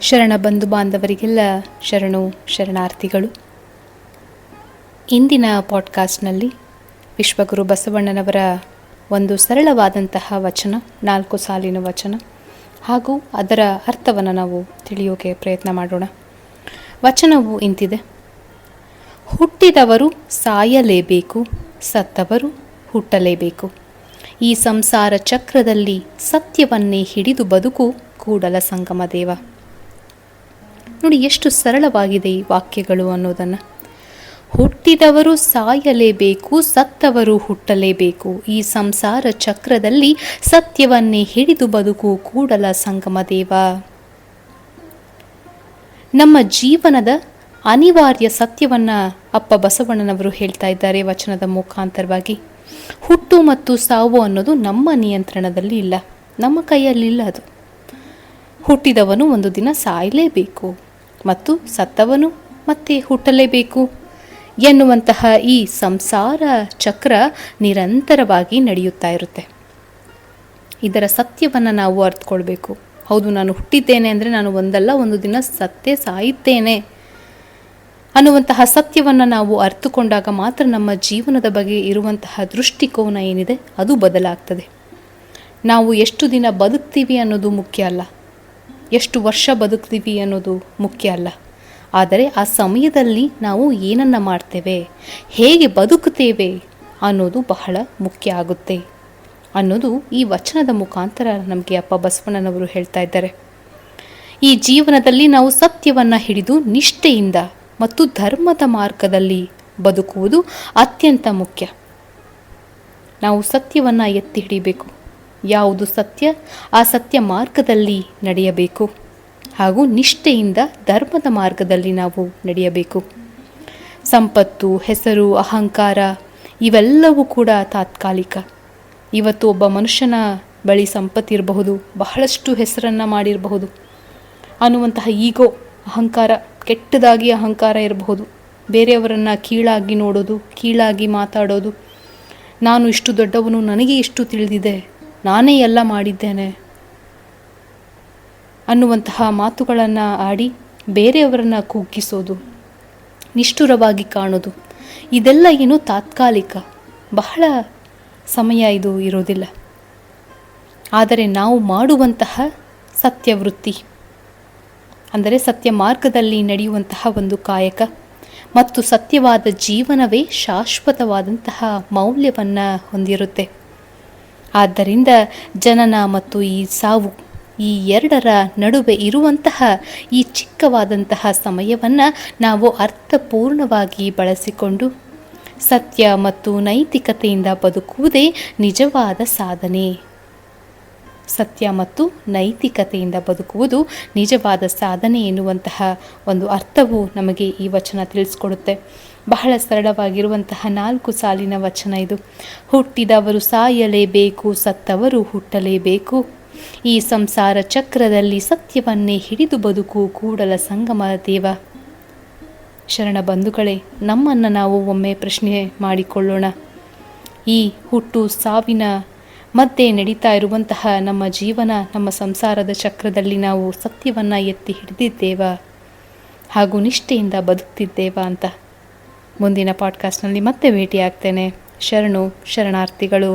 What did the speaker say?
ಶರಣ ಬಂಧು ಬಾಂಧವರಿಗೆಲ್ಲ ಶರಣು ಶರಣಾರ್ಥಿಗಳು. ಇಂದಿನ ಪಾಡ್ಕಾಸ್ಟ್ನಲ್ಲಿ ವಿಶ್ವಗುರು ಬಸವಣ್ಣನವರ ಒಂದು ಸರಳವಾದಂತಹ ವಚನ, 4 ಸಾಲಿನ ವಚನ ಹಾಗೂ ಅದರ ಅರ್ಥವನ್ನು ನಾವು ತಿಳಿಯೋಕೆ ಪ್ರಯತ್ನ ಮಾಡೋಣ. ವಚನವು ಇಂತಿದೆ: ಹುಟ್ಟಿದವರು ಸಾಯಲೇಬೇಕು, ಸತ್ತವರು ಹುಟ್ಟಲೇಬೇಕು. ಈ ಸಂಸಾರ ಚಕ್ರದಲ್ಲಿ ಸತ್ಯವನ್ನೇ ಹಿಡಿದು ಬದುಕು ಕೂಡಲ ಸಂಗಮ ದೇವ. ನೋಡಿ, ಎಷ್ಟು ಸರಳವಾಗಿದೆ ಈ ವಾಕ್ಯಗಳು ಅನ್ನೋದನ್ನು. ಹುಟ್ಟಿದವರು ಸಾಯಲೇಬೇಕು, ಸತ್ತವರು ಹುಟ್ಟಲೇಬೇಕು. ಈ ಸಂಸಾರ ಚಕ್ರದಲ್ಲಿ ಸತ್ಯವನ್ನೇ ಹಿಡಿದು ಬದುಕು ಕೂಡಲ ಸಂಗಮ ದೇವ. ನಮ್ಮ ಜೀವನದ ಅನಿವಾರ್ಯ ಸತ್ಯವನ್ನ ಅಪ್ಪ ಬಸವಣ್ಣನವರು ಹೇಳ್ತಾ ಇದ್ದಾರೆ ವಚನದ ಮುಖಾಂತರವಾಗಿ. ಹುಟ್ಟು ಮತ್ತು ಸಾವು ಅನ್ನೋದು ನಮ್ಮ ನಿಯಂತ್ರಣದಲ್ಲಿ ಇಲ್ಲ, ನಮ್ಮ ಕೈಯಲ್ಲಿಲ್ಲ. ಅದು ಹುಟ್ಟಿದವನು ಒಂದು ದಿನ ಸಾಯಲೇಬೇಕು ಮತ್ತು ಸತ್ತವನು ಮತ್ತೆ ಹುಟ್ಟಲೇಬೇಕು ಎನ್ನುವಂತಹ ಈ ಸಂಸಾರ ಚಕ್ರ ನಿರಂತರವಾಗಿ ನಡೆಯುತ್ತಾ ಇರುತ್ತೆ. ಇದರ ಸತ್ಯವನ್ನು ನಾವು ಅರ್ಥಕೊಳ್ಬೇಕು. ಹೌದು, ನಾನು ಹುಟ್ಟಿದ್ದೇನೆ ಅಂದರೆ ನಾನು ಒಂದಲ್ಲ ಒಂದು ದಿನ ಸತ್ತೇ ಸಾಯುತ್ತೇನೆ ಅನ್ನುವಂತಹ ಸತ್ಯವನ್ನು ನಾವು ಅರ್ಥಕೊಂಡಾಗ ಮಾತ್ರ ನಮ್ಮ ಜೀವನದ ಬಗ್ಗೆ ಇರುವಂತಹ ದೃಷ್ಟಿಕೋನ ಏನಿದೆ ಅದು ಬದಲಾಗ್ತದೆ. ನಾವು ಎಷ್ಟು ದಿನ ಬದುಕ್ತೀವಿ ಅನ್ನೋದು ಮುಖ್ಯ ಅಲ್ಲ, ಎಷ್ಟು ವರ್ಷ ಬದುಕ್ತೀವಿ ಅನ್ನೋದು ಮುಖ್ಯ ಅಲ್ಲ, ಆದರೆ ಆ ಸಮಯದಲ್ಲಿ ನಾವು ಏನನ್ನ ಮಾಡ್ತೇವೆ, ಹೇಗೆ ಬದುಕುತ್ತೇವೆ ಅನ್ನೋದು ಬಹಳ ಮುಖ್ಯ ಆಗುತ್ತೆ ಅನ್ನೋದು ಈ ವಚನದ ಮುಖಾಂತರ ನಮಗೆ ಅಪ್ಪ ಬಸವಣ್ಣನವರು ಹೇಳ್ತಾ ಇದ್ದಾರೆ. ಈ ಜೀವನದಲ್ಲಿ ನಾವು ಸತ್ಯವನ್ನು ಹಿಡಿದು ನಿಷ್ಠೆಯಿಂದ ಮತ್ತು ಧರ್ಮದ ಮಾರ್ಗದಲ್ಲಿ ಬದುಕುವುದು ಅತ್ಯಂತ ಮುಖ್ಯ. ನಾವು ಸತ್ಯವನ್ನು ಎತ್ತಿ ಹಿಡಿಬೇಕು. ಯಾವುದು ಸತ್ಯ, ಆ ಸತ್ಯ ಮಾರ್ಗದಲ್ಲಿ ನಡೆಯಬೇಕು ಹಾಗೂ ನಿಷ್ಠೆಯಿಂದ ಧರ್ಮದ ಮಾರ್ಗದಲ್ಲಿ ನಾವು ನಡೆಯಬೇಕು. ಸಂಪತ್ತು, ಹೆಸರು, ಅಹಂಕಾರ ಇವೆಲ್ಲವೂ ಕೂಡ ತಾತ್ಕಾಲಿಕ. ಇವತ್ತು ಒಬ್ಬ ಮನುಷ್ಯನ ಬಳಿ ಸಂಪತ್ತಿರಬಹುದು, ಬಹಳಷ್ಟು ಹೆಸರನ್ನು ಮಾಡಿರಬಹುದು ಅನ್ನುವಂತಹ ಈಗೋ, ಅಹಂಕಾರ, ಕೆಟ್ಟದಾಗಿ ಅಹಂಕಾರ ಇರಬಹುದು. ಬೇರೆಯವರನ್ನು ಕೀಳಾಗಿ ನೋಡೋದು, ಕೀಳಾಗಿ ಮಾತಾಡೋದು, ನಾನು ಇಷ್ಟು ದೊಡ್ಡವನು, ನನಗೆ ಇಷ್ಟು ತಿಳಿದಿದೆ, ನಾನೇ ಎಲ್ಲ ಮಾಡಿದ್ದೇನೆ ಅನ್ನುವಂತಹ ಮಾತುಗಳನ್ನು ಆಡಿ ಬೇರೆಯವರನ್ನು ಕುಗ್ಗಿಸೋದು, ನಿಷ್ಠುರವಾಗಿ ಕಾಣೋದು, ಇದೆಲ್ಲ ಏನು ತಾತ್ಕಾಲಿಕ, ಬಹಳ ಸಮಯ ಇದು ಇರೋದಿಲ್ಲ. ಆದರೆ ನಾವು ಮಾಡುವಂತಹ ಸತ್ಯವೃತ್ತಿ ಅಂದರೆ ಸತ್ಯ ಮಾರ್ಗದಲ್ಲಿ ನಡೆಯುವಂತಹ ಒಂದು ಕಾಯಕ ಮತ್ತು ಸತ್ಯವಾದ ಜೀವನವೇ ಶಾಶ್ವತವಾದಂತಹ ಮೌಲ್ಯವನ್ನು ಹೊಂದಿರುತ್ತೆ. ಆದ್ದರಿಂದ ಜನನ ಮತ್ತು ಈ ಸಾವು, ಈ ಎರಡರ ನಡುವೆ ಇರುವಂತಹ ಈ ಚಿಕ್ಕವಾದಂತಹ ಸಮಯವನ್ನು ನಾವು ಅರ್ಥಪೂರ್ಣವಾಗಿ ಬಳಸಿಕೊಂಡು ಸತ್ಯ ಮತ್ತು ನೈತಿಕತೆಯಿಂದ ಬದುಕುವುದೇ ನಿಜವಾದ ಸಾಧನೆ. ಸತ್ಯ ಮತ್ತು ನೈತಿಕತೆಯಿಂದ ಬದುಕುವುದು ನಿಜವಾದ ಸಾಧನೆ ಎನ್ನುವಂತಹ ಒಂದು ಅರ್ಥವು ನಮಗೆ ಈ ವಚನ ತಿಳಿಸ್ಕೊಡುತ್ತೆ. ಬಹಳ ಸರಳವಾಗಿರುವಂತಹ 4 ಸಾಲಿನ ವಚನ ಇದು. ಹುಟ್ಟಿದವರು ಸಾಯಲೇಬೇಕು, ಸತ್ತವರು ಹುಟ್ಟಲೇಬೇಕು. ಈ ಸಂಸಾರ ಚಕ್ರದಲ್ಲಿ ಸತ್ಯವನ್ನೇ ಹಿಡಿದು ಬದುಕು ಕೂಡಲ ಸಂಗಮ ದೇವ. ಶರಣ ಬಂಧುಗಳೇ, ನಮ್ಮನ್ನು ನಾವು ಒಮ್ಮೆ ಪ್ರಶ್ನೆ ಮಾಡಿಕೊಳ್ಳೋಣ. ಈ ಹುಟ್ಟು ಸಾವಿನ ಮಧ್ಯೆ ನಡೀತಾ ಇರುವಂತಹ ನಮ್ಮ ಜೀವನ, ನಮ್ಮ ಸಂಸಾರದ ಚಕ್ರದಲ್ಲಿ ನಾವು ಸತ್ಯವನ್ನು ಎತ್ತಿ ಹಿಡಿದಿದ್ದೇವಾ ಹಾಗೂ ನಿಷ್ಠೆಯಿಂದ ಬದುಕ್ತಿದ್ದೇವಾ ಅಂತ. ಮುಂದಿನ ಪಾಡ್ಕಾಸ್ಟ್ನಲ್ಲಿ ಮತ್ತೆ ಭೇಟಿಯಾಗ್ತೇನೆ. ಶರಣು ಶರಣಾರ್ಥಿಗಳು.